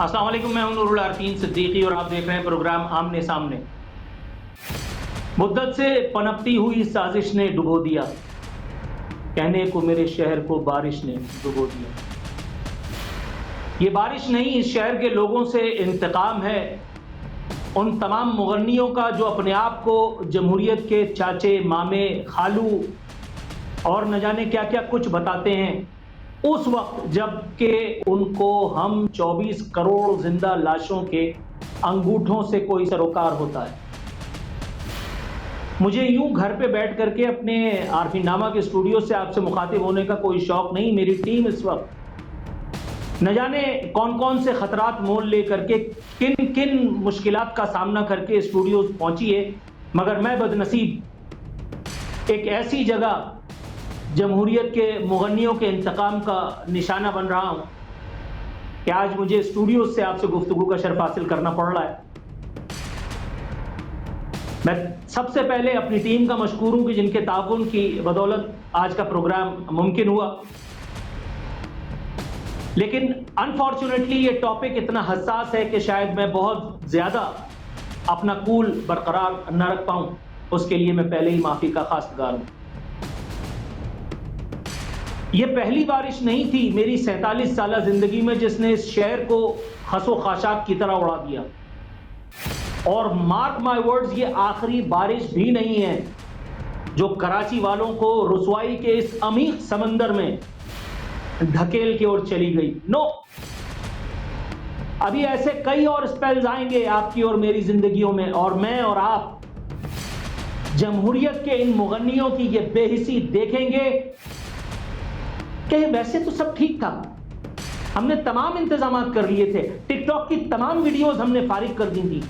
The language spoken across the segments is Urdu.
السلام علیکم، میں ہوں نور العارفین صدیقی اور آپ دیکھ رہے ہیں پروگرام آمنے سامنے۔ مدت سے پنپتی ہوئی سازش نے ڈبو دیا، کہنے کو میرے شہر کو بارش نے ڈبو دیا۔ یہ بارش نہیں، اس شہر کے لوگوں سے انتقام ہے، ان تمام مغنیوں کا جو اپنے آپ کو جمہوریت کے چاچے، مامے، خالو اور نہ جانے کیا کیا کچھ بتاتے ہیں، اس وقت جب کہ ان کو ہم 24 کروڑ زندہ لاشوں کے انگوٹھوں سے کوئی سروکار ہوتا ہے۔ مجھے یوں گھر پہ بیٹھ کر کے اپنے عارفین نامہ کے اسٹوڈیو سے آپ سے مخاطب ہونے کا کوئی شوق نہیں۔ میری ٹیم اس وقت نہ جانے کون کون سے خطرات مول لے کر کے کن کن مشکلات کا سامنا کر کے اسٹوڈیوز پہنچی ہے، مگر میں بدنصیب ایک ایسی جگہ جمہوریت کے مغنیوں کے انتقام کا نشانہ بن رہا ہوں کہ آج مجھے اسٹوڈیوز سے آپ سے گفتگو کا شرف حاصل کرنا پڑ رہا ہے۔ میں سب سے پہلے اپنی ٹیم کا مشکور ہوں کہ جن کے تعاون کی بدولت آج کا پروگرام ممکن ہوا، لیکن انفارچونیٹلی یہ ٹاپک اتنا حساس ہے کہ شاید میں بہت زیادہ اپنا کول برقرار نہ رکھ پاؤں، اس کے لیے میں پہلے ہی معافی کا خواستگار ہوں۔ یہ پہلی بارش نہیں تھی میری 47 سالہ زندگی میں جس نے اس شہر کو خس و خاشاک کی طرح اڑا دیا، اور مارک مائی ورڈز یہ آخری بارش بھی نہیں ہے جو کراچی والوں کو رسوائی کے اس عمیق سمندر میں ڈھکیل کے اور چلی گئی۔ نو، ابھی ایسے کئی اور اسپیلز آئیں گے آپ کی اور میری زندگیوں میں، اور میں اور آپ جمہوریت کے ان مغنیوں کی یہ بے حسی دیکھیں گے کہ ویسے تو سب ٹھیک تھا، ہم نے تمام انتظامات کر لیے تھے، ٹک ٹاک کی تمام ویڈیوز ہم نے فارغ کر دی تھی،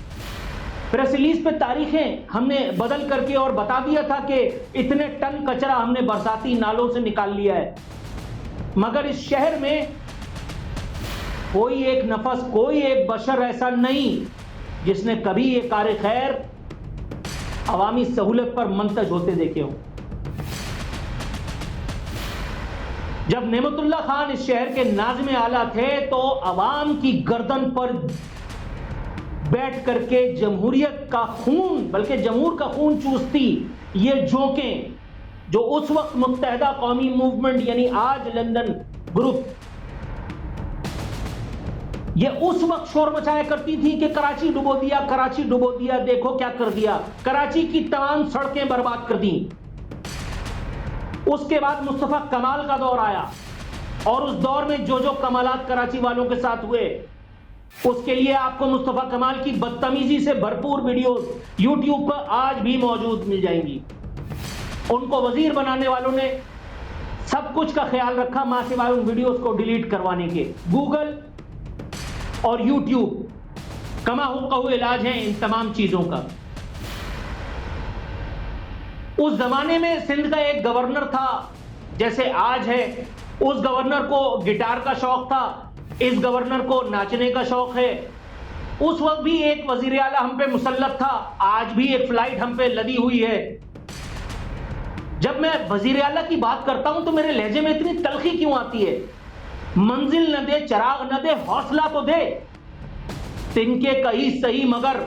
پریس ریلیز پہ تاریخیں ہم نے بدل کر کے اور بتا دیا تھا کہ اتنے ٹن کچرا ہم نے برساتی نالوں سے نکال لیا ہے، مگر اس شہر میں کوئی ایک نفس، کوئی ایک بشر ایسا نہیں جس نے کبھی یہ کار خیر عوامی سہولت پر منتج ہوتے دیکھے ہوں۔ جب نعمت اللہ خان اس شہر کے ناظم اعلیٰ تھے تو عوام کی گردن پر بیٹھ کر کے جمہوریت کا خون، بلکہ جمہور کا خون چوستی یہ جھونکیں جو اس وقت متحدہ قومی موومنٹ یعنی آج لندن گروپ، یہ اس وقت شور مچایا کرتی تھی کہ کراچی ڈبو دیا، کراچی ڈبو دیا، دیکھو کیا کر دیا، کراچی کی تمام سڑکیں برباد کر دیں۔ اس کے بعد مصطفیٰ کمال کا دور آیا، اور اس دور میں جو جو کمالات کراچی والوں کے ساتھ ہوئے اس کے لیے آپ کو مصطفیٰ کمال کی بدتمیزی سے بھرپور ویڈیوز یوٹیوب پر آج بھی موجود مل جائیں گی۔ ان کو وزیر بنانے والوں نے سب کچھ کا خیال رکھا ماں سوائے ان ویڈیوز کو ڈیلیٹ کروانے کے۔ گوگل اور یوٹیوب کما حقہ علاج ہیں ان تمام چیزوں کا۔ اس زمانے میں سندھ کا ایک گورنر تھا جیسے آج ہے، اس گورنر کو گٹار کا شوق تھا، اس گورنر کو ناچنے کا شوق ہے۔ اس وقت بھی ایک وزیر اعلیٰ ہم پہ مسلط تھا، آج بھی ایک فلائٹ ہم پہ لدی ہوئی ہے۔ جب میں وزیر اعلیٰ کی بات کرتا ہوں تو میرے لہجے میں اتنی تلخی کیوں آتی ہے؟ منزل نہ دے، چراغ نہ دے، حوصلہ تو دے، تنکے کہیں صحیح مگر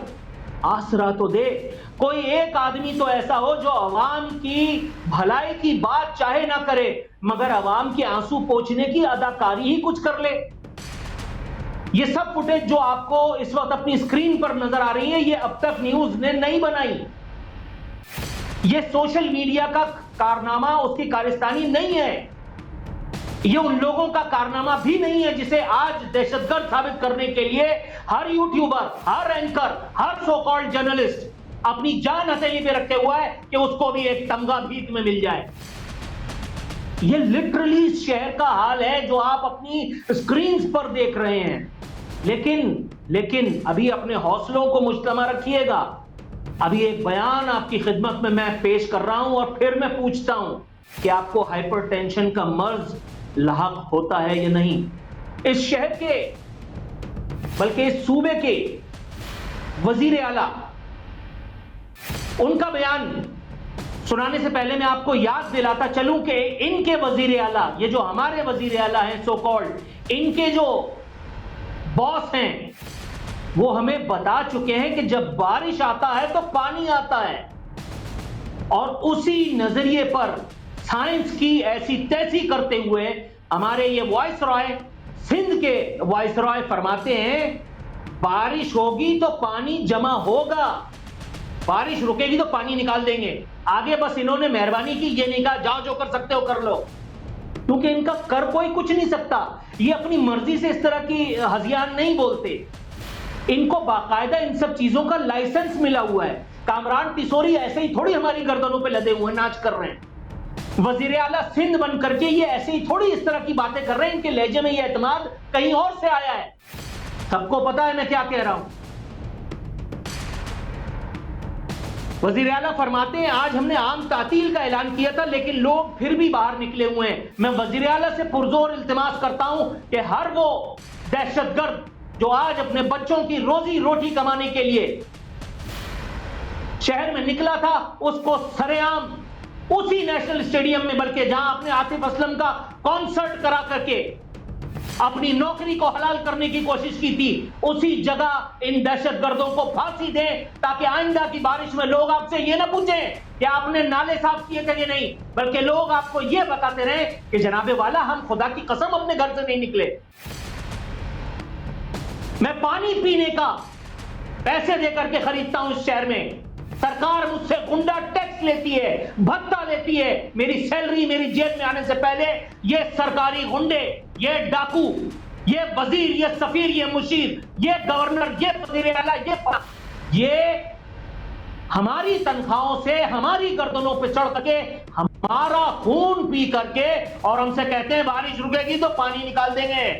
آسرا تو دے۔ کوئی ایک آدمی تو ایسا ہو جو عوام کی بھلائی کی بات چاہے نہ کرے مگر عوام کے آنسو پوچھنے کی اداکاری ہی کچھ کر لے۔ یہ سب فوٹیج جو آپ کو اس وقت اپنی اسکرین پر نظر آ رہی ہے یہ اب تک نیوز نے نہیں بنائی، یہ سوشل میڈیا کا کارنامہ، اس کی کارستانی نہیں ہے، یہ ان لوگوں کا کارنامہ بھی نہیں ہے جسے آج دہشت گرد ثابت کرنے کے لیے ہر یوٹیوبر، ہر اینکر، ہر سو کالڈ جرنلسٹ اپنی جان ہتھیلی پہ رکھے ہوا ہے کہ اس کو بھی ایک تمغہ بھیک میں مل جائے۔ یہ لٹرلی اس شہر کا حال ہے جو آپ اپنی اسکرینز پر دیکھ رہے ہیں۔ لیکن ابھی اپنے حوصلوں کو مجتمع رکھیے گا، ابھی ایک بیان آپ کی خدمت میں پیش کر رہا ہوں اور پھر میں پوچھتا ہوں کہ آپ کو ہائپر ٹینشن کا مرض لاحق ہوتا ہے یا نہیں۔ اس شہر کے بلکہ اس صوبے کے وزیر اعلیٰ، ان کا بیان سنانے سے پہلے میں آپ کو یاد دلاتا چلوں کہ ان کے وزیر اعلیٰ، یہ جو ہمارے وزیر اعلیٰ ہیں سو کالڈ، ان کے جو باس ہیں وہ ہمیں بتا چکے ہیں کہ جب بارش آتا ہے تو پانی آتا ہے، اور اسی نظریے پر سائنس کی ایسی تیسی کرتے ہوئے ہمارے یہ وائس رائے سندھ کے وائس رائے فرماتے ہیں بارش ہوگی تو پانی جمع ہوگا، بارش رکے گی تو پانی نکال دیں گے۔ آگے بس انہوں نے مہربانی کی یہ نہیں کہا جاؤ جو کر سکتے ہو کر لو، کیونکہ ان کا کر کوئی کچھ نہیں سکتا، یہ اپنی مرضی سے اس طرح کی ہذیان نہیں بولتے، ان کو باقاعدہ ان سب چیزوں کا لائسنس ملا ہوا ہے۔ کامران ٹیسوری ایسے ہی تھوڑی ہماری گردنوں پہ لدے ہوئے ناچ کر رہے ہیں، وزیر اعلیٰ سندھ بن کر کے یہ ایسے ہی تھوڑی اس طرح کی باتیں کر رہے ہیں، ان کے لہجے میں یہ اعتماد کہیں اور سے آیا ہے، سب کو پتا ہے میں کیا کہہ رہا ہوں۔ وزیر اعلیٰ فرماتے ہیں آج ہم نے عام تعطیل کا اعلان کیا تھا لیکن لوگ پھر بھی باہر نکلے ہوئے ہیں، میں وزیر اعلیٰ سے پرزور التماس کرتا ہوں کہ ہر وہ دہشت گرد جو آج اپنے بچوں کی روزی روٹی کمانے کے لیے شہر میں نکلا تھا اس کو سرے عام اسی نیشنل اسٹیڈیم میں، بلکہ جہاں آپ نے عاطف اسلم کا کانسرٹ کرا کر کے اپنی نوکری کو حلال کرنے کی کوشش کی تھی، اسی جگہ ان دہشت گردوں کو پھانسی دیں تاکہ آئندہ کی بارش میں لوگ آپ سے یہ نہ پوچھیں کہ آپ نے نالے صاف کیے تھے کہ نہیں، بلکہ لوگ آپ کو یہ بتاتے رہے کہ جناب والا ہم خدا کی قسم اپنے گھر سے نہیں نکلے، میں پانی پینے کا پیسے دے کر کے خریدتا ہوں اس شہر میں، سرکار مجھ سے گنڈا ٹیکس لیتی ہے، بھتہ لیتی ہے، میری سیلری میری جیب میں آنے سے پہلے یہ سرکاری گنڈے، یہ ڈاکو، یہ وزیر، یہ سفیر، یہ مشیر، یہ گورنر، یہ وزیر اعلیٰ، یہ ہماری تنخواہوں سے ہماری گردنوں پہ چڑھ کے ہمارا خون پی کر کے اور ہم سے کہتے ہیں بارش رکے گی تو پانی نکال دیں گے،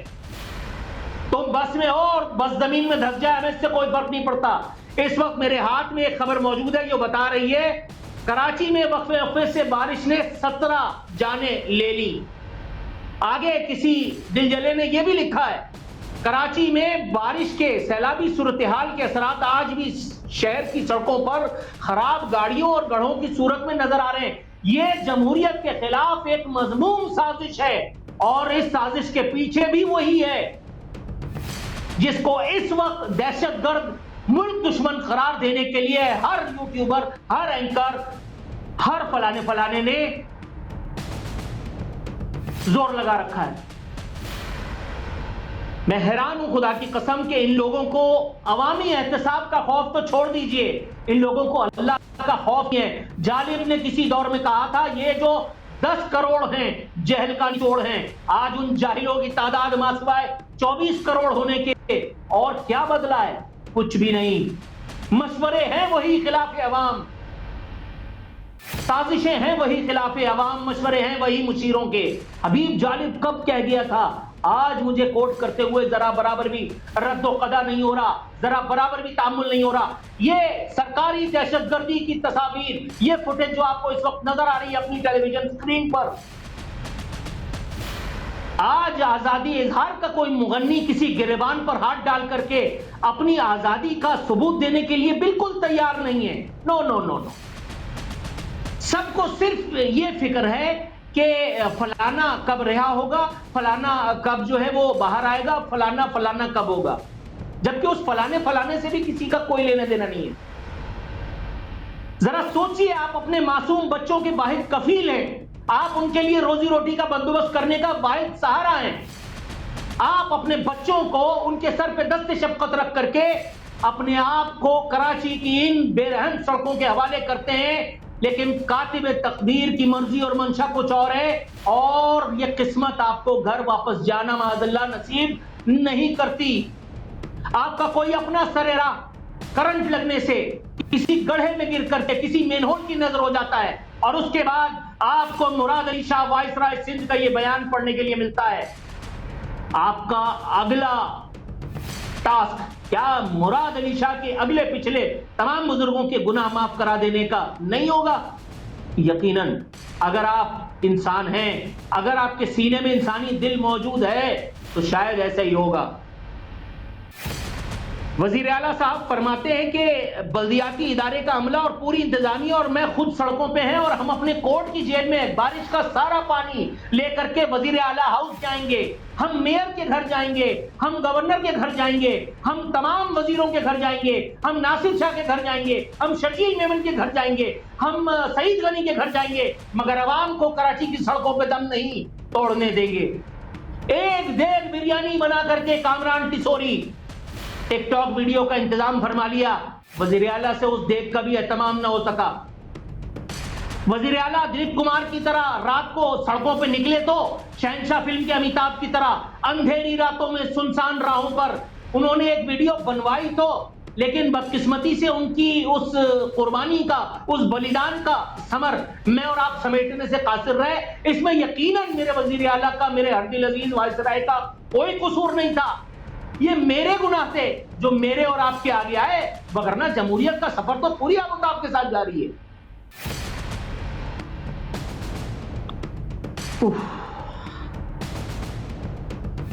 تم بس میں ہو اور بس زمین میں دھس جائے ہمیں اس سے کوئی فرق نہیں پڑتا۔ اس وقت میرے ہاتھ میں ایک خبر موجود ہے جو بتا رہی ہے کراچی میں وقفے وقفے سے بارش نے 17 جانیں لے لی۔ آگے کسی دل جلے نے یہ بھی لکھا ہے کراچی میں بارش کے سیلابی صورتحال کے اثرات آج بھی شہر کی سڑکوں پر خراب گاڑیوں اور گڑھوں کی صورت میں نظر آ رہے ہیں، یہ جمہوریت کے خلاف ایک مذموم سازش ہے، اور اس سازش کے پیچھے بھی وہی ہے جس کو اس وقت دہشت گرد ملک دشمن قرار دینے کے لیے ہر یوٹیوبر، ہر اینکر، ہر فلانے نے زور لگا رکھا ہے۔ میں حیران ہوں خدا کی قسم کہ ان لوگوں کو عوامی احتساب کا خوف تو چھوڑ دیجئے، ان لوگوں کو اللہ کا خوف نہیں ہے۔ جالب نے کسی دور میں کہا تھا یہ جو 10 کروڑ ہیں جہل کا نچوڑ ہیں، آج ان جاہلوں کی تعداد ماسوائے 24 کروڑ ہونے کے، اور کیا بدلا ہے؟ کچھ بھی نہیں۔ مشورے ہیں وہی خلاف عوام، سازشیں ہیں وہی خلاف عوام، مشورے ہیں وہی مشیروں کے۔ حبیب جالب کب کہہ گیا تھا؟ آج مجھے کوٹ کرتے ہوئے ذرا برابر بھی رد و قدا نہیں ہو رہا، ذرا برابر بھی تعامل نہیں ہو رہا۔ یہ سرکاری دہشت گردی کی تصاویر، یہ فوٹیج جو آپ کو اس وقت نظر آ رہی ہے اپنی ٹیلی ویژن اسکرین پر، آج آزادی اظہار کا کوئی مغنی کسی گریبان پر ہاتھ ڈال کر کے اپنی آزادی کا ثبوت دینے کے لیے بالکل تیار نہیں ہے۔ نو نو نو نو، سب کو صرف یہ فکر ہے کہ فلانا کب رہا ہوگا، فلانا کب جو ہے وہ باہر آئے گا، فلانا کب ہوگا، جبکہ اس فلانے سے بھی کسی کا کوئی لینا دینا نہیں ہے۔ ذرا سوچئے، آپ اپنے معصوم بچوں کے واحد کفیل ہیں، آپ ان کے لیے روزی روٹی کا بندوبست کرنے کا واحد سہارا ہیں، آپ اپنے بچوں کو ان کے سر پہ دست شفقت رکھ کر کے اپنے آپ کو کراچی کی ان بے رحم سڑکوں کے حوالے کرتے ہیں، لیکن کاتب تقدیر کی مرضی اور منشا کچھ اور ہے، اور یہ قسمت آپ کو گھر واپس جانا معاذ اللہ نصیب نہیں کرتی۔ آپ کا کوئی اپنا سر راہ کرنٹ لگنے سے کسی گڑھے میں گر کر کے کسی مین ہول کی نظر ہو جاتا ہے، اور اس کے بعد آپ کو مراد علی شاہ وائس رائے سندھ کا یہ بیان پڑھنے کے لیے ملتا ہے۔ آپ کا اگلا ٹاسک کیا مراد علی شاہ کے اگلے پچھلے تمام بزرگوں کے گناہ معاف کرا دینے کا نہیں ہوگا؟ یقیناً اگر آپ انسان ہیں، اگر آپ کے سینے میں انسانی دل موجود ہے تو شاید ایسا ہی ہوگا۔ وزیر اعلیٰ صاحب فرماتے ہیں کہ بلدیاتی ادارے کا عملہ اور پوری انتظامیہ اور میں خود سڑکوں پہ ہیں اور ہم اپنے کوٹ کی جیل میں بارش کا سارا پانی لے کر کے وزیر اعلیٰ ہاؤس جائیں گے، ہم میئر کے گھر جائیں گے، ہم گورنر کے گھر جائیں گے، ہم تمام وزیروں کے گھر جائیں گے، ہم ناصر شاہ کے گھر جائیں گے، ہم شکیل میمن کے گھر جائیں گے، ہم سعید غنی کے گھر جائیں گے، مگر عوام کو کراچی کی سڑکوں پہ دم نہیں توڑنے دیں گے۔ ایک دیگ بریانی بنا کر کے کامران ٹسوری ٹک ٹاک ویڈیو کا انتظام فرما لیا، وزیر اعلیٰ سے اس دیگ کا بھی اہتمام نہ ہو سکا۔ وزیر اعلیٰ دلیپ کمار کی طرح رات کو سڑکوں پہ نکلے تو شہنشاہ فلم کے امیتابھ کی طرح اندھیری راتوں میں سنسان راہوں پر انہوں نے ایک ویڈیو بنوائی تو، لیکن بدقسمتی سے ان کی اس قربانی کا، اس بلیدان کا ثمر میں اور آپ سمیٹنے سے قاصر رہے۔ اس میں یقیناً میرے وزیر اعلیٰ کا، میرے ہر دل عزیز وائسرائے کا کوئی قصور نہیں تھا۔ یہ میرے گناہ تھے جو میرے اور آپ کے آگے آئے، وگرنہ جمہوریت کا سفر تو پوری آفتاب کے ساتھ جاری ہے۔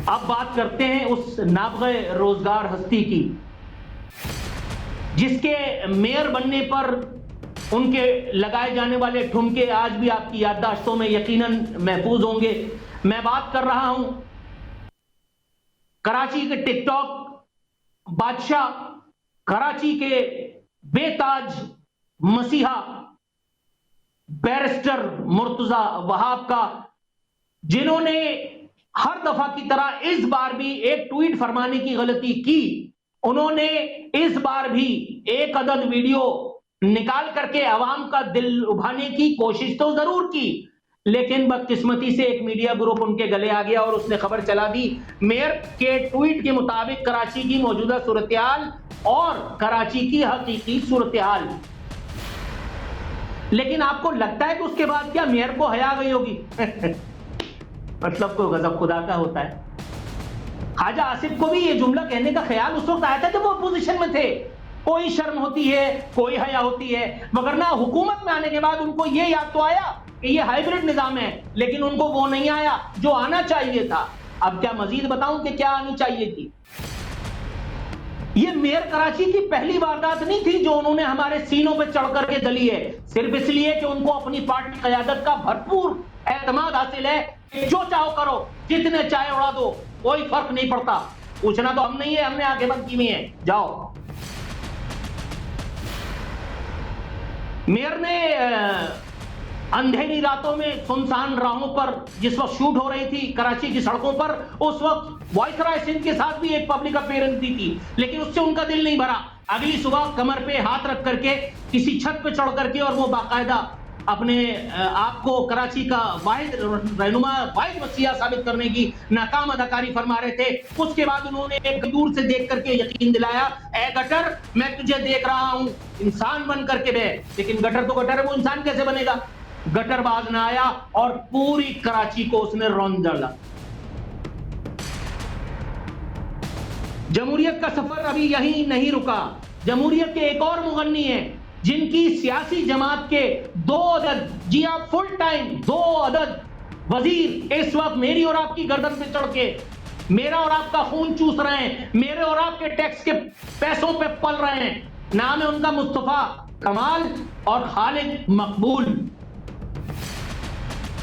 اب بات کرتے ہیں اس نابغہ روزگار ہستی کی جس کے میئر بننے پر ان کے لگائے جانے والے ٹھمکے آج بھی آپ کی یادداشتوں میں یقیناً محفوظ ہوں گے۔ میں بات کر رہا ہوں کراچی کے ٹک ٹاک بادشاہ، کراچی کے بے تاج مسیحا بیرسٹر مرتضی وہاب کا، جنہوں نے ہر دفعہ کی طرح اس بار بھی ایک ٹویٹ فرمانے کی غلطی کی۔ انہوں نے اس بار بھی ایک عدد ویڈیو نکال کر کے عوام کا دل لبھانے کی کوشش تو ضرور کی، لیکن بدقسمتی سے ایک میڈیا گروپ ان کے گلے آ گیا اور اس نے خبر چلا دی میئر کے ٹویٹ کے مطابق کراچی کی موجودہ صورتحال اور کراچی کی حقیقی صورتحال۔ لیکن آپ کو لگتا ہے کہ اس کے بعد کیا میئر کو حیا گئی ہوگی؟ مطلب کوئی غضب خدا کا ہوتا ہے۔ خواجہ آصف کو بھی یہ جملہ کہنے کا خیال اس وقت آیا تھا جب وہ اپوزیشن میں تھے۔ کوئی شرم ہوتی ہے، کوئی حیا ہوتی ہے، وگرنہ حکومت میں آنے کے بعد ان کو یہ یاد تو آیا کہ یہ ہائیبرڈ نظام ہے، لیکن ان کو وہ نہیں آیا جو آنا چاہیے تھا۔ اب کیا مزید بتاؤں کہ کیا آنی چاہیے تھی؟ یہ میئر کراچی کی پہلی واردات نہیں تھی جو انہوں نے ہمارے سینوں پہ چڑھ کر کے دلی ہے، صرف اس لیے کہ ان کو اپنی پارٹی قیادت کا بھرپور اعتماد حاصل ہے کہ جو چاہو کرو، جتنے چاہے اڑا دو، کوئی فرق نہیں پڑتا، پوچھنا تو ہم نہیں ہے، ہم نے آنکھیں بند کی ہوئی ہیں، جاؤ۔ میئر نے اندھیری راتوں میں سنسان راہوں پر جس وقت شوٹ ہو رہی تھی کراچی کی سڑکوں پر، اس وقت وائسرائے سندھ کے ساتھ بھی ایک پبلک اپیرنس دی تھی، لیکن اس سے ان کا دل نہیں بھرا۔ اگلی صبح کمر پہ ہاتھ رکھ کر کے کسی چھت پہ چڑھ کر کے اور وہ باقاعدہ اپنے آپ کو کراچی کا واحد رہنما، واحد مسیحا ثابت کرنے کی ناکام اداکاری فرما رہے تھے۔ اس کے بعد انہوں نے ایک دور سے دیکھ کر کے یقین دلایا، اے گٹر میں تجھے دیکھ رہا ہوں، انسان بن کر کے بیٹھ۔ لیکن گٹر تو گٹر ہے، وہ انسان کیسے بنے گا؟ گٹر باز نہ آیا اور پوری کراچی کو اس نے رون ڈالا۔ جمہوریت کا سفر ابھی یہیں نہیں رکا۔ جمہوریت کے ایک اور مغنی ہیں جن کی سیاسی جماعت کے 2 عدد، جی ہاں فل ٹائم 2 عدد وزیر اس وقت میری اور آپ کی گردن پہ چڑھ کے میرا اور آپ کا خون چوس رہے ہیں، میرے اور آپ کے ٹیکس کے پیسوں پہ پل رہے ہیں۔ نام ہے ان کا مصطفیٰ کمال اور خالد مقبول۔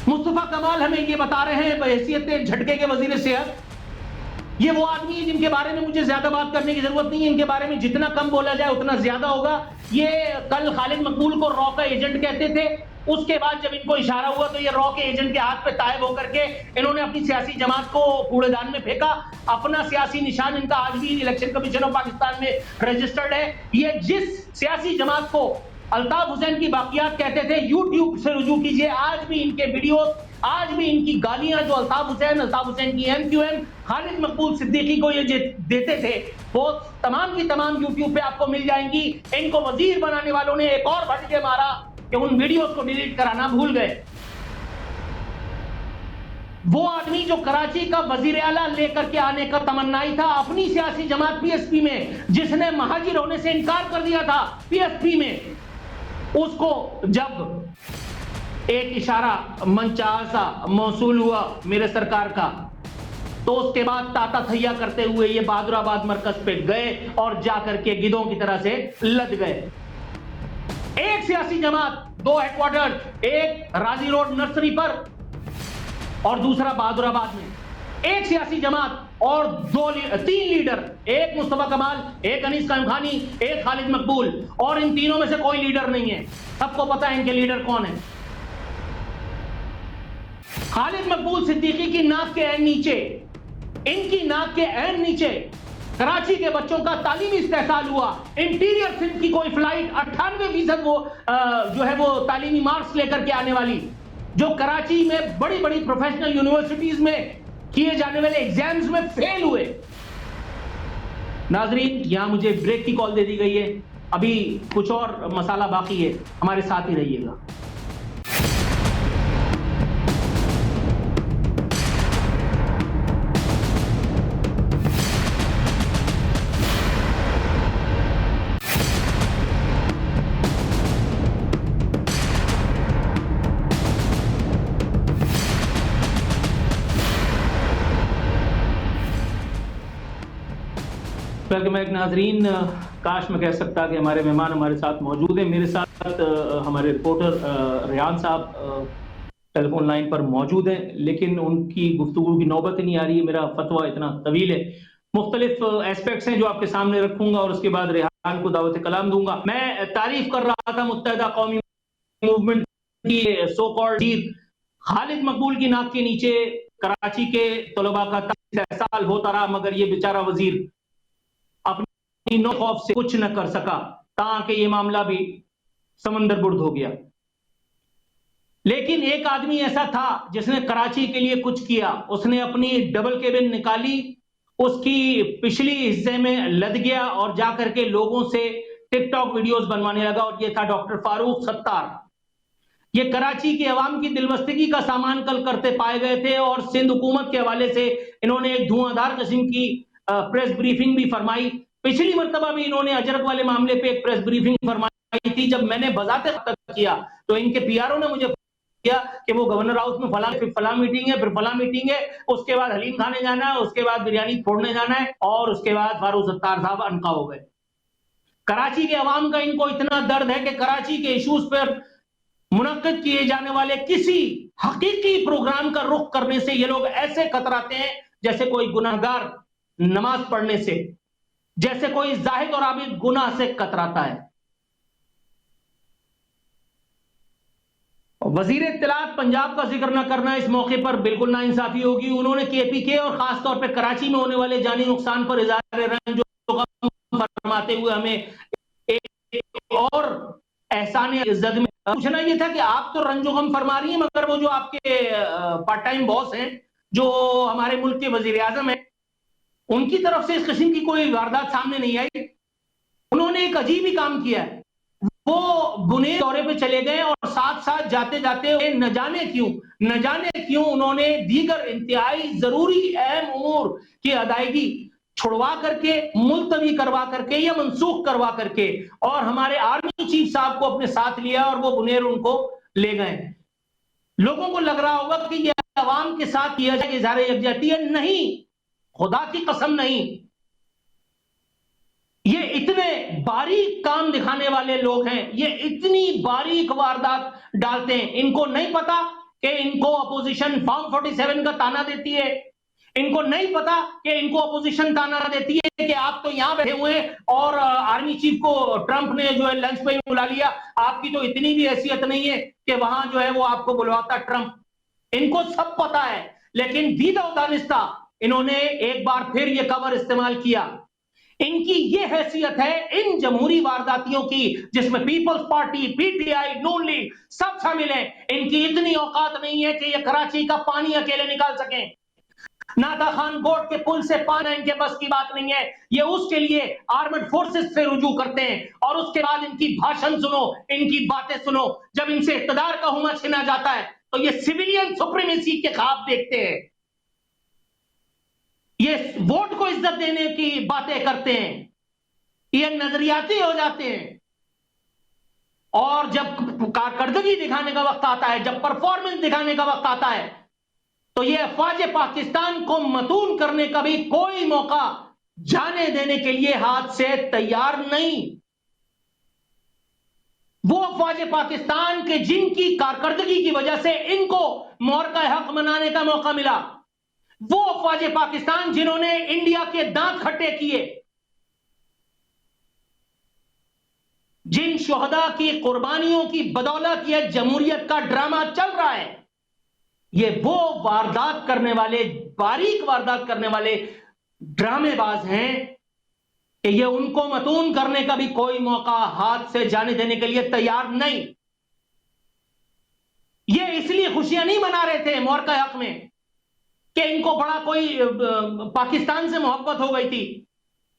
مصطفیٰ کمال ہمیں یہ بتا رہے ہیں بحیثیت جھٹکے کے وزیر صحت، یہ وہ آدمی ہے جن کے بارے میں مجھے زیادہ بات کرنے کی ضرورت نہیں ہے، ان کے بارے میں جتنا کم بولا جائے اتنا زیادہ ہوگا۔ یہ کل خالد مقبول کو را کا ایجنٹ کہتے تھے، اس کے بعد جب ان کو اشارہ ہوا تو یہ را کے ایجنٹ کے ہاتھ پہ تائب ہو کر کے انہوں نے اپنی سیاسی جماعت کو کوڑے دان میں پھینکا۔ اپنا سیاسی نشان ان کا آج بھی الیکشن کمیشن آف پاکستان میں رجسٹرڈ ہے۔ یہ جس سیاسی جماعت کو الطاف حسین کی باقیات کہتے تھے، یوٹیوب سے رجوع کیجئے، آج بھی ان کے ویڈیوز، آج بھی ان کی گالیاں جو الطاف حسین کی ایم کیو ایم خالد مقبول صدیقی کو یہ دیتے تھے، وہ تمام کی تمام یوٹیوب پہ آپ کو مل جائیں گی۔ ان کو وزیر بنانے والوں نے ایک اور بھٹکے مارا کہ ان ویڈیوز کو ڈیلیٹ کرانا بھول گئے۔ وہ آدمی جو کراچی کا وزیر اعلیٰ لے کر کے آنے کا تمنائی تھا اپنی سیاسی جماعت پی ایس پی میں، جس نے مہاجر ہونے سے انکار کر دیا تھا پی ایس پی میں، اس کو جب ایک اشارہ منچا سا موصول ہوا میرے سرکار کا تو اس کے بعد تاتا تھیا کرتے ہوئے یہ بہادر آباد مرکز پہ گئے اور جا کر کے گدھوں کی طرح سے لد گئے. ایک سیاسی جماعت، دو ہیڈ کوارٹر، ایک راضی روڈ نرسری پر اور دوسرا بہادر آباد میں. ایک سیاسی جماعت اور تین لیڈر، ایک مصطفیٰ کمال، ایک انیس قائم خانی، ایک خالد مقبول، اور ان تینوں میں سے کوئی لیڈر نہیں ہے. سب کو پتا ہے ان کے لیڈر کون ہیں. خالد مقبول صدیقی کی ناک کے عین نیچے، ان کی ناک کے عین نیچے کراچی کے بچوں کا تعلیمی استحصال ہوا. انٹیریئر سندھ کی کوئی فلائٹ 98% وہ جو ہے وہ تعلیمی مارکس لے کر کے آنے والی، جو کراچی میں بڑی بڑی پروفیشنل یونیورسٹیز میں کیے جانے والے ایگزامز میں فیل ہوئے. ناظرین، یہاں مجھے بریک کی کال دے دی گئی ہے، ابھی کچھ اور مسئلہ باقی ہے، ہمارے ساتھ ہی رہیے گا. ویلکم بیک ناظرین. کاش میں کہہ سکتا کہ ہمارے مہمان ہمارے ساتھ موجود ہیں. میرے ساتھ ہمارے رپورٹر ریان صاحب ٹیلی فون لائن پر موجود ہیں، لیکن ان کی گفتگو کی نوبت ہی نہیں آ رہی ہے. میرا فتویٰ اتنا طویل ہے، مختلف ایسپیکٹس ہیں جو آپ کے سامنے رکھوں گا اور اس کے بعد ریحان کو دعوت کلام دوں گا. میں تعریف کر رہا تھا متحدہ قومی موومنٹ کی سو کالڈ لیڈر خالد مقبول کی ناک کے نیچے کراچی کے طلباء کا استحصال ہوتا رہا، مگر یہ بیچارہ وزیر اپنی نو خوف سے کچھ نہ کر سکا تاکہ یہ معاملہ بھی سمندر برد ہو گیا. لیکن ایک آدمی ایسا تھا جس نے کراچی کے لیے کچھ کیا. اس نے اپنی ڈبل کیبن نکالی، اس کی پچھلی حصے میں لد گیا اور جا کر کے لوگوں سے ٹک ٹاک ویڈیوز بنوانے لگا، اور یہ تھا ڈاکٹر فاروق ستار. یہ کراچی کے عوام کی دلبستگی کا سامان کل کرتے پائے گئے تھے، اور سندھ حکومت کے حوالے سے انہوں نے ایک دھواں دھار قسم کی پریس بریفنگ بھی فرمائی. پچھلی مرتبہ بھی انہوں نے اجرک والے معاملے پہ ایک پریس بریفنگ فرمائی تھی. جب میں نے بذات خطاب کیا تو ان کے پی آر او نے مجھے کیا کہ وہ گورنر ہاؤس میں فلاں میٹنگ ہے، پھر فلاں میٹنگ ہے، اس کے بعد حلیم کھانے جانا ہے، اس کے بعد بریانی پھوڑنے جانا ہے، اور اس کے بعد فاروق ستار صاحب انقا ہو گئے. کراچی کے عوام کا ان کو اتنا درد ہے کہ کراچی کے ایشوز پر منعقد کیے جانے والے کسی حقیقی پروگرام کا رخ کرنے سے یہ لوگ ایسے کتراتے ہیں جیسے کوئی گناہگار نماز پڑھنے سے، جیسے کوئی زاہد اور عابد گناہ سے کتراتا ہے. وزیر اطلاعات پنجاب کا ذکر نہ کرنا اس موقع پر بالکل ناانصافی ہوگی. انہوں نے کے پی کے اور خاص طور پہ کراچی میں ہونے والے جانی نقصان پر اظہار رنج فرماتے ہوئے ہمیں ایک اور احسان عزت میں پوچھنا یہ تھا کہ آپ تو رنج و غم فرما رہی ہیں، مگر وہ جو آپ کے پارٹ ٹائم باس ہیں، جو ہمارے ملک کے وزیر اعظم ہیں، ان کی طرف سے اس قسم کی کوئی واردات سامنے نہیں آئی. انہوں نے ایک عجیب ہی کام کیا ہے. وہ بنیر دورے پہ چلے گئے اور ساتھ ساتھ جاتے جاتے نہ جانے کیوں انہوں نے دیگر انتہائی ضروری اہم امور کی ادائیگی چھڑوا کر کے، ملتوی کروا کر کے یا منسوخ کروا کر کے، اور ہمارے آرمی چیف صاحب کو اپنے ساتھ لیا اور وہ بنیر ان کو لے گئے. لوگوں کو لگ رہا ہوگا کہ یہ عوام کے ساتھ کیا جائے اظہار یکجہتی ہے. نہیں، خدا کی قسم نہیں. یہ اتنے باریک کام دکھانے والے لوگ ہیں، یہ اتنی باریک واردات ڈالتے ہیں. ان کو نہیں پتا کہ ان کو اپوزیشن فارم 47 کا تانا دیتی ہے. ان کو نہیں پتا کہ ان کو اپوزیشن تانا دیتی ہے کہ آپ تو یہاں بیٹھے ہوئے اور آرمی چیف کو ٹرمپ نے جو ہے لنچ پہ بلا لیا، آپ کی تو اتنی بھی حیثیت نہیں ہے کہ وہاں جو ہے وہ آپ کو بلواتا ٹرمپ. ان کو سب پتا ہے، لیکن دیدہ و دانستہ انہوں نے ایک بار پھر یہ کور استعمال کیا. ان کی یہ حیثیت ہے ان جمہوری وارداتیوں کی جس میں peoples party, P T I, Noon league سب شامل ہیں. ان کی اتنی اوقات نہیں ہے کہ یہ کراچی کا پانی اکیلے نکال سکیں. نادا خان بورڈ کے پل سے پانا ان کے بس کی بات نہیں ہے. یہ اس کے لیے آرمڈ فورسز سے رجوع کرتے ہیں، اور اس کے بعد ان کی بھاشن سنو، ان کی باتیں سنو. جب ان سے اقتدار کا ہوما چھینا جاتا ہے تو یہ سویلین سپریمیسی کے خواب دیکھتے ہیں، یہ ووٹ کو عزت دینے کی باتیں کرتے ہیں، یہ نظریاتی ہو جاتے ہیں. اور جب کارکردگی دکھانے کا وقت آتا ہے، جب پرفارمنس دکھانے کا وقت آتا ہے تو یہ افواج پاکستان کو متون کرنے کا بھی کوئی موقع جانے دینے کے لیے ہاتھ سے تیار نہیں. وہ افواج پاکستان کے جن کی کارکردگی کی وجہ سے ان کو مورکہ حق منانے کا موقع ملا، وہ افواج پاکستان جنہوں نے انڈیا کے دانت کھٹے کیے، جن شہداء کی قربانیوں کی بدولت یہ جمہوریت کا ڈرامہ چل رہا ہے، یہ وہ واردات کرنے والے، باریک واردات کرنے والے ڈرامے باز ہیں کہ یہ ان کو متون کرنے کا بھی کوئی موقع ہاتھ سے جانے دینے کے لیے تیار نہیں. یہ اس لیے خوشیاں نہیں منا رہے تھے مورکہ حق میں کہ ان کو بڑا کوئی پاکستان سے محبت ہو گئی تھی.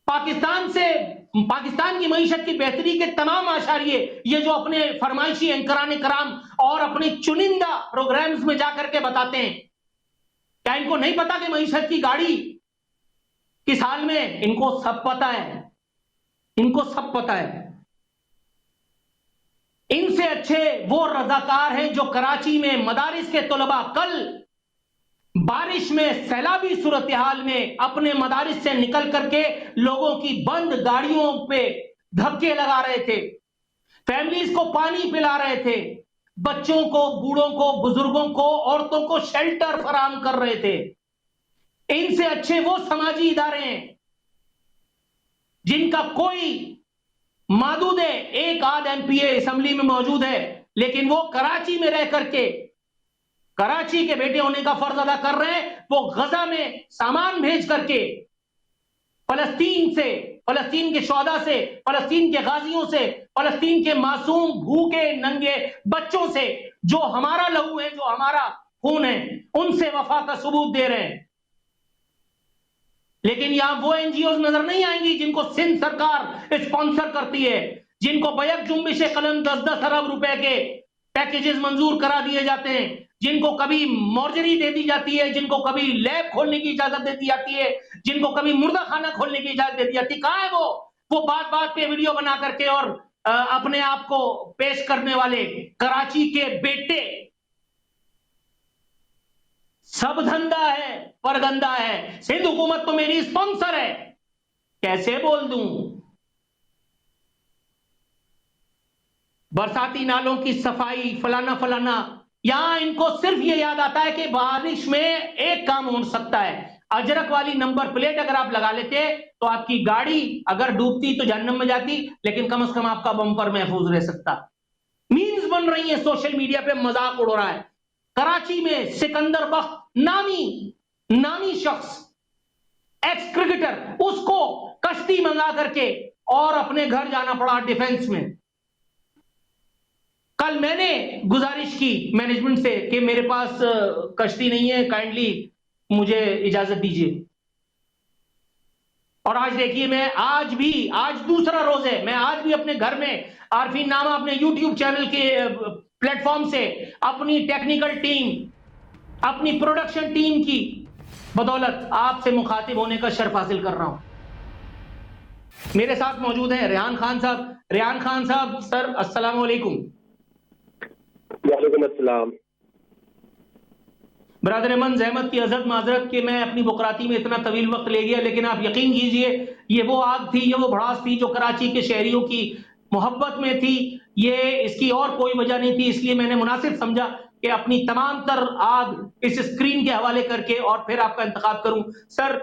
پاکستان کی معیشت کی بہتری کے تمام اشاریے یہ جو اپنے فرمائشی اینکران کرام اور اپنی چنندہ پروگرامز میں جا کر کے بتاتے ہیں، کیا ان کو نہیں پتا کہ معیشت کی گاڑی کس حال میں؟ ان کو سب پتا ہے، ان کو سب پتا ہے. ان سے اچھے وہ رضاکار ہیں جو کراچی میں مدارس کے طلباء کل بارش میں سیلابی صورتحال میں اپنے مدارس سے نکل کر کے لوگوں کی بند گاڑیوں پہ دھکے لگا رہے تھے، فیملیز کو پانی پلا رہے تھے، بچوں کو، بوڑھوں کو، بزرگوں کو، عورتوں کو شیلٹر فراہم کر رہے تھے. ان سے اچھے وہ سماجی ادارے ہیں جن کا کوئی محدود ہے، ایک آدھ ایم پی اے اسمبلی میں موجود ہے، لیکن وہ کراچی میں رہ کر کے کراچی کے بیٹے ہونے کا فرض ادا کر رہے ہیں. وہ غزہ میں سامان بھیج کر کے فلسطین سے، فلسطین کے شہداء سے، فلسطین کے غازیوں سے، فلسطین کے معصوم بھوکے ننگے بچوں سے جو ہمارا لہو ہے، جو ہمارا خون ہے، ان سے وفا کا ثبوت دے رہے ہیں. لیکن یہاں وہ این جی اوز نظر نہیں آئیں گی جن کو سندھ سرکار اسپانسر کرتی ہے، جن کو بیک جنبش قلم 10-10 ارب روپے کے پیکیجز منظور کرا دیے جاتے ہیں، جن کو کبھی مورچری دے دی جاتی ہے، جن کو کبھی لیب کھولنے کی اجازت دے دی جاتی ہے، جن کو کبھی مردہ خانہ کھولنے کی اجازت دے دی جاتی ہے. کہاں ہے وہ بات بات پہ ویڈیو بنا کر کے اور اپنے آپ کو پیش کرنے والے کراچی کے بیٹے؟ سب دھندا ہے، پرگندہ ہے. سندھ حکومت تو میری اسپانسر ہے، کیسے بول دوں؟ برساتی نالوں کی صفائی، فلانا فلانا. یہاں ان کو صرف یہ یاد آتا ہے کہ بارش میں ایک کام ہو سکتا ہے، اجرک والی نمبر پلیٹ اگر آپ لگا لیتے تو آپ کی گاڑی اگر ڈوبتی تو جہنم میں جاتی، لیکن کم از کم آپ کا بمپر محفوظ رہ سکتا. مینز بن رہی ہیں، سوشل میڈیا پہ مذاق اڑ رہا ہے. کراچی میں سکندر بخت نامی شخص، ایکس کرکٹر، اس کو کشتی منگا کر کے اور اپنے گھر جانا پڑا ڈیفنس میں. کل میں نے گزارش کی مینجمنٹ سے کہ میرے پاس کشتی نہیں ہے، کائنڈلی مجھے اجازت دیجیے. اور آج دیکھیے، میں آج دوسرا روز ہے، میں آج بھی اپنے گھر میں عارفین نامہ اپنے یوٹیوب چینل کے پلیٹ فارم سے اپنی ٹیکنیکل ٹیم، اپنی پروڈکشن ٹیم کی بدولت آپ سے مخاطب ہونے کا شرف حاصل کر رہا ہوں. میرے ساتھ موجود ہیں ریحان خان صاحب. ریحان خان صاحب، سر السلام علیکم. وعلیکم السلام. برادر من، زحمت کی عزت معذرت کہ میں اپنی بکراتی میں اتنا طویل وقت لے گیا، لیکن آپ یقین کیجئے یہ وہ آگ تھی، یہ وہ بھڑاس تھی جو کراچی کے شہریوں کی محبت میں تھی. یہ اس کی اور کوئی وجہ نہیں تھی، اس لیے میں نے مناسب سمجھا کہ اپنی تمام تر آگ اس اسکرین کے حوالے کر کے اور پھر آپ کا انتخاب کروں. سر،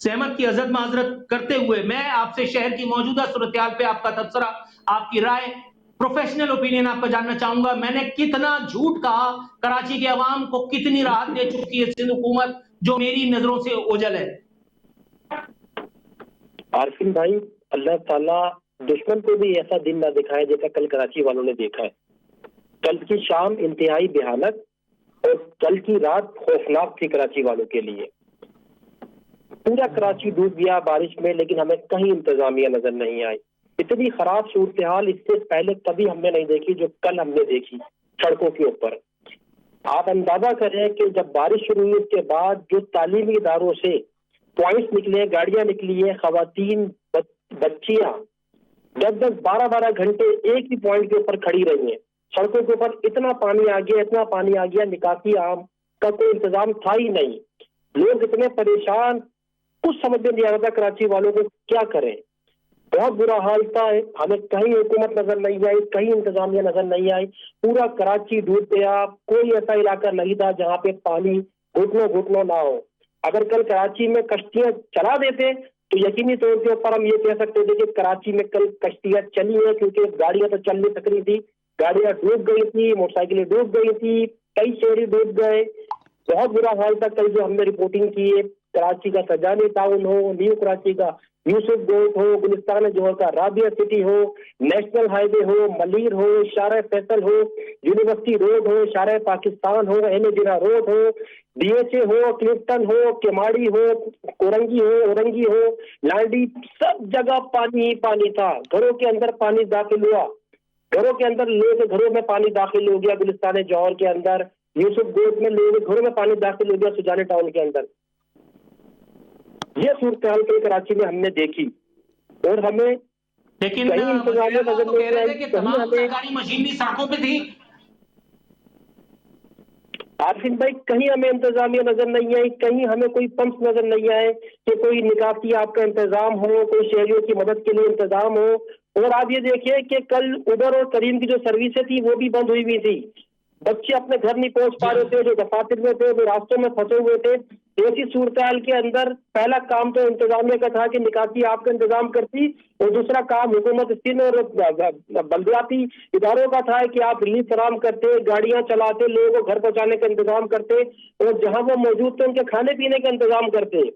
زحمت کی عزت معذرت کرتے ہوئے میں آپ سے شہر کی موجودہ صورتحال پہ آپ کا تبصرہ، آپ کی رائے، پروفیشنل اوپینین آپ کا جاننا چاہوں گا. میں نے کتنا جھوٹ کہا، کراچی کے عوام کو کتنی راحت دے چکی ہے سندھ حکومت جو میری نظروں سے اوجھل ہے. عارفین بھائی، اللہ تعالیٰ دشمن کو بھی ایسا دن نہ دکھائے جیسا کل کراچی والوں نے دیکھا ہے. کل کی شام انتہائی بھیانک اور کل کی رات خوفناک تھی کراچی والوں کے لیے. پورا کراچی ڈوب گیا بارش میں، لیکن ہمیں کہیں انتظامیہ نظر نہیں آئی. اتنی خراب صورتحال اس سے پہلے کبھی ہم نے نہیں دیکھی جو کل ہم نے دیکھی سڑکوں کے اوپر. آپ اندازہ کریں کہ جب بارش شروع ہوئی اس کے بعد جو تعلیمی اداروں سے پوائنٹس نکلے، گاڑیاں نکلی ہیں، خواتین، بچیاں 10-10 12-12 گھنٹے ایک ہی پوائنٹ کے اوپر کھڑی رہی ہیں. سڑکوں کے اوپر اتنا پانی آ گیا، اتنا پانی آ گیا، نکاسی عام کا کوئی انتظام تھا ہی نہیں. لوگ اتنے پریشان, کچھ سمجھ میں نہیں آ رہا تھا کراچی والوں کو کیا کریں. بہت برا حال تھا. ہمیں کہیں حکومت نظر نہیں آئی, کہیں انتظامیہ نظر نہیں آئی. پورا کراچی ڈوب گیا. کوئی ایسا علاقہ نہیں تھا جہاں پہ پانی گھٹنوں گھٹنوں نہ ہو. اگر کل کراچی میں کشتیاں چلا دیتے تو یقینی طور کے اوپر ہم یہ کہہ سکتے تھے کہ کراچی میں کل کشتیاں چلی ہیں, کیونکہ گاڑیاں تو چل نہیں سک رہی تھی. گاڑیاں ڈوب گئی تھی, موٹر سائیکلیں ڈوب گئی تھی, کئی شہری ڈوب گئے. بہت برا حال تھا. کل جو ہم نے رپورٹنگ کی ہے, کراچی کا سجانی ٹاؤن ہو, نیو کراچی کا یوسف گوٹ ہو, گلستان جوہر کا رابعہ سٹی ہو, نیشنل ہائی وے ہو, ملیر ہو, شارع فیصل ہو, یونیورسٹی روڈ ہو, شارع پاکستان ہو, اہل جرا روڈ ہو, ڈی ایچ اے ہو, کلفٹن ہو, کیماڑی ہو, کورنگی ہو, اورنگی ہو, لانڈی, سب جگہ پانی ہی پانی تھا. گھروں کے اندر پانی داخل ہوا, گھروں کے اندر لوگ گھروں میں پانی داخل ہو گیا. گلستان جوہر کے اندر, یوسف گوٹ میں لوگ گھروں میں پانی داخل ہو گیا, سجانے ٹاؤن کے اندر. یہ صورتحال کل کراچی میں ہم نے دیکھی اور ہمیں لیکن کہیں انتظامیہ نظر کہہ نہیں رہے تھے آئی. کہ کہیں تمام ہمیں سرکاری مشینری سڑکوں پہ تھی. عارفین بھائی, کہیں ہمیں انتظامیہ نظر نہیں آئی, کہیں ہمیں کوئی پمپ نظر نہیں آئے کہ کوئی نکاسی آپ کا انتظام ہو, کوئی شہریوں کی مدد کے لیے انتظام ہو. اور آپ یہ دیکھیے کہ کل اوبر اور کریم کی جو سروسیں تھی وہ بھی بند ہوئی ہوئی تھی. بچے اپنے گھر نہیں پہنچ پا رہے تھے, جو دفاتر میں تھے وہ راستوں میں پھنسے ہوئے تھے. ایسی صورتحال کے اندر پہلا کام تو انتظامیہ کا تھا کہ نکاسی آپ کا انتظام کرتی, اور دوسرا کام حکومت سندھ اور بلدیاتی اداروں کا تھا کہ آپ ریلیف فراہم کرتے, گاڑیاں چلاتے, لوگوں کو گھر پہنچانے کا انتظام کرتے, اور جہاں وہ موجود تھے ان کے کھانے پینے کا انتظام کرتے.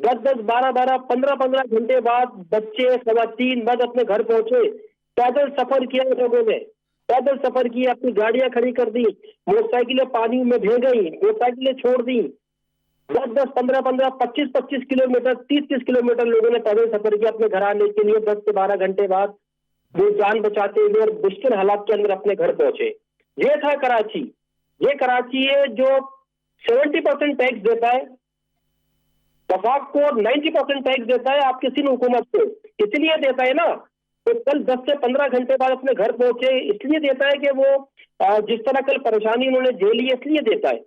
10-10, 12-12, 15-15 گھنٹے بعد بچے, خواتین, مرد اپنے گھر پہنچے. پیدل سفر کیا لوگوں نے, پیدل سفر کی, اپنی گاڑیاں کھڑی کر دی, موٹر سائیکلیں پانی میں بھیگ گئی, موٹر سائیکلیں چھوڑ دی. 10-10, 15-15, 25-25 کلومیٹر, 30-30 کلومیٹر لوگوں نے پیدل سفر کیا اپنے گھر آنے کے لیے. 10 سے 12 گھنٹے بعد وہ جان بچاتے ہوئے اور مشکل حالات کے اندر اپنے گھر پہنچے. یہ تھا کراچی. یہ کراچی ہے جو 70% ٹیکس دیتا ہے, وفاق کو 90% ٹیکس دیتا ہے آپ کی سندھ حکومت کو. اس لیے دیتا ہے نا, تو کل 10 سے 15 گھنٹے بعد اپنے گھر پہنچے. اس لیے دیتا ہے کہ وہ جس طرح کل پریشانی انہوں نے جھیلی, اس لیے دیتا ہے.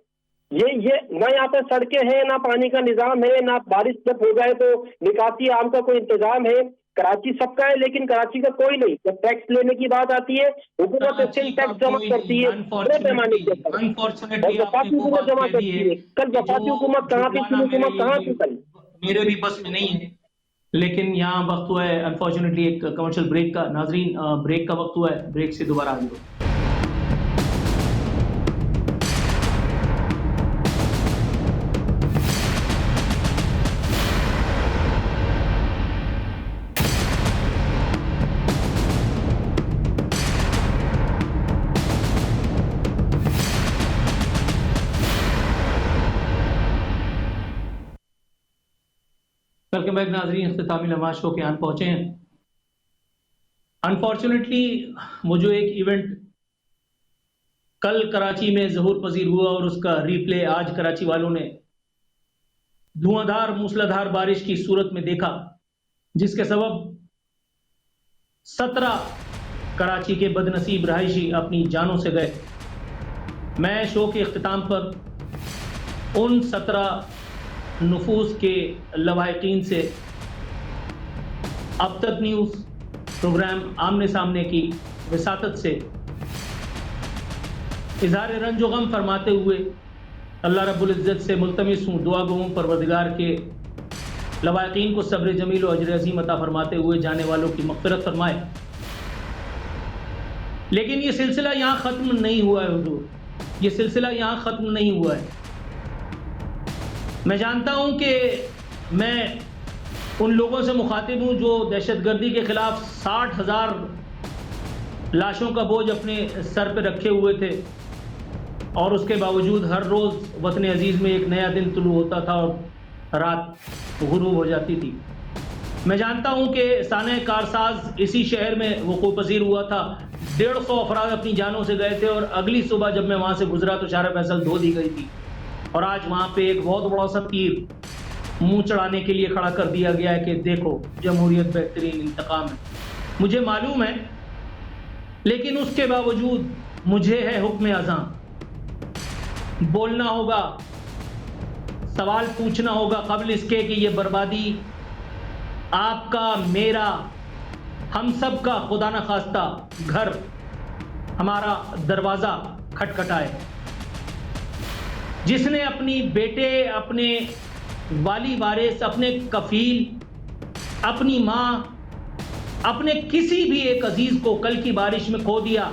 یہ نہ یہاں پہ سڑکیں ہیں, نہ پانی کا نظام ہے, نہ بارش جب ہو جائے تو نکاسی عام کا کوئی انتظام ہے. کراچی سب کا ہے لیکن کراچی کا کوئی نہیں. جب ٹیکس لینے کی بات آتی ہے حکومت ٹیکس جمع کرتی ہے بڑے پیمانے کے اوپر, اور وفاقی حکومت جمع کرتی ہے. کل وفاقی حکومت کہاں تھی, سندھ حکومت کہاں تھی کل؟ میرے بھی بس میں نہیں ہے. لیکن یہاں وقت ہوا ہے انفارچونیٹلی ایک کمرشل بریک کا. ناظرین, بریک کا وقت ہوا ہے, بریک سے دوبارہ حاضر ہو. ویلکم بیک ناظرین, اختتامی لمحات شو کے آن پہنچے ہیں. انفارچونیٹلی وہ جو ایک ایونٹ کل کراچی میں ظہور پذیر ہوا اور اس کا ری پلے آج کراچی والوں نے دھواں دھار موسلادھار بارش کی صورت میں دیکھا, جس کے سبب 17 کراچی کے بد نصیب رہائشی اپنی جانوں سے گئے. میں شو کے اختتام پر ان 17 نفوس کے لواحقین سے اب تک نیوز پروگرام آمنے سامنے کی وساطت سے اظہار رنج و غم فرماتے ہوئے اللہ رب العزت سے ملتمس ہوں, دعا گو ہوں پروردگار کے لواحقین کو صبر جمیل و اجر عظیم عطا فرماتے ہوئے جانے والوں کی مغفرت فرمائے. لیکن یہ سلسلہ یہاں ختم نہیں ہوا ہے حضور, یہ سلسلہ یہاں ختم نہیں ہوا ہے. میں جانتا ہوں کہ میں ان لوگوں سے مخاطب ہوں جو دہشت گردی کے خلاف 60,000 لاشوں کا بوجھ اپنے سر پہ رکھے ہوئے تھے, اور اس کے باوجود ہر روز وطن عزیز میں ایک نیا دن طلوع ہوتا تھا اور رات غروب ہو جاتی تھی. میں جانتا ہوں کہ سانحہ کارساز اسی شہر میں وقوع پذیر ہوا تھا. 150 افراد اپنی جانوں سے گئے تھے, اور اگلی صبح جب میں وہاں سے گزرا تو شارع فیصل دھو دی گئی تھی, اور آج وہاں پہ ایک بہت بڑا سا تیر منہ چڑھانے کے لیے کھڑا کر دیا گیا ہے کہ دیکھو جمہوریت بہترین انتقام ہے. مجھے معلوم ہے, لیکن اس کے باوجود مجھے ہے حکم اذاں بولنا ہوگا, سوال پوچھنا ہوگا قبل اس کے کہ یہ بربادی آپ کا, میرا, ہم سب کا خدا نخواستہ گھر, ہمارا دروازہ کھٹکھٹائے. جس نے اپنی بیٹے, اپنے والی وارث, اپنے کفیل, اپنی ماں, اپنے کسی بھی ایک عزیز کو کل کی بارش میں کھو دیا,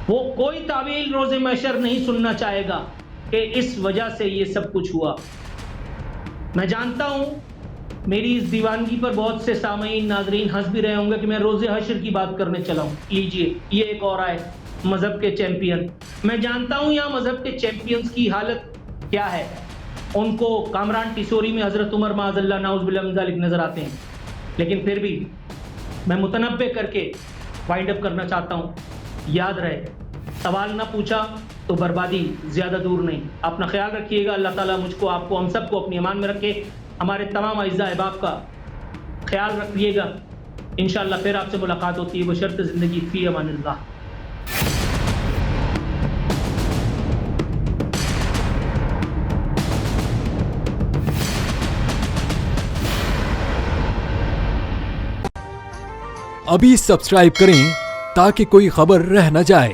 وہ کوئی تعویل روز محشر نہیں سننا چاہے گا کہ اس وجہ سے یہ سب کچھ ہوا. میں جانتا ہوں میری اس دیوانگی پر بہت سے سامعین, ناظرین ہنس بھی رہے ہوں گے کہ میں روز حشر کی بات کرنے چلا ہوں. لیجئے, یہ ایک اور آئے مذہب کے چیمپئن. میں جانتا ہوں یہاں مذہب کے چیمپئنز کی حالت کیا ہے. ان کو کامران ٹیسوری میں حضرت عمر معاذ اللہ نعوذ باللہ من ذالک نظر آتے ہیں, لیکن پھر بھی میں متنبع کر کے وائنڈ اپ کرنا چاہتا ہوں. یاد رہے, سوال نہ پوچھا تو بربادی زیادہ دور نہیں. اپنا خیال رکھیے گا. اللہ تعالیٰ مجھ کو, آپ کو, ہم سب کو اپنی امان میں رکھے. ہمارے تمام اعزاء احباب کا خیال رکھیے گا. انشاءاللہ پھر آپ سے ملاقات ہوتی ہے بشرط زندگی. فی امان اللہ. ابھی سبسکرائب کریں تاکہ کوئی خبر رہ نہ جائے.